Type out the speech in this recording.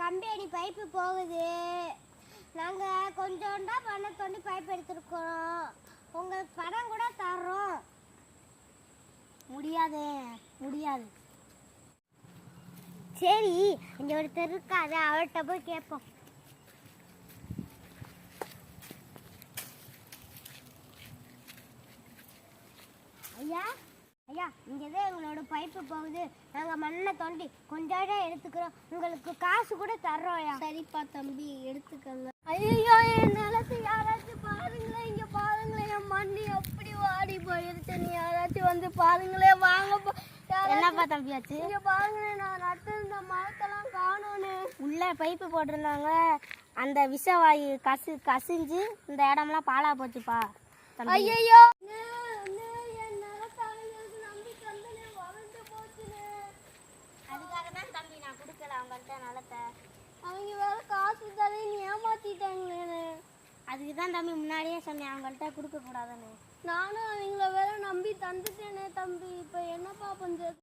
Company pipe போகுது. நாங்கள் கொஞ்சோண்டா பணம் தோண்டி பைப் எடுத்துருக்கோம். உங்களுக்கு பணம் கூட தர்றோம். முடியாது. சரி, இங்கே ஒருத்தர் இருக்காது, அவர்கிட்ட போய் கேட்போம். ஐயா, இங்கே தான் எங்களோட பைப்பு போகுது. நாங்கள் மண்ணை தோண்டி கொஞ்சம் எடுத்துக்கிறோம். உங்களுக்கு காசு கூட தர்றோம். சரிப்பா தம்பி, எடுத்துக்கோங்க. ஐயோ, என் நிலத்தை யாராச்சும் பாருங்களேன். இங்கே பாருங்களேன், என் மண்ணி எப்படி வாடி போயிருச்சு. நீ யாராச்சும் வந்து பாருங்களேன். வாங்கப்பா. என்னப்பா தம்பி ஆச்சு? இங்கே பாருங்களேன், நான் நட்டிருந்த மரத்தெல்லாம் காணோன்னு. உள்ள பைப்பு போட்டிருந்தாங்க, அந்த விஷவாயு கசிஞ்சு இந்த இடம்லாம் பாலா போச்சுப்பா. ஐயோ, அவங்க வேற காசு தரேன்னு ஏமாத்திட்டாங்களே. அதுக்கு தான் தம்பி முன்னாடியே சொன்னேன், அவங்கள்ட்ட கொடுக்க கூடாதுன்னு. நானும் அவங்கள வேற நம்பி தந்துட்டேனே தம்பி. இப்போ என்னப்பா பண்றது?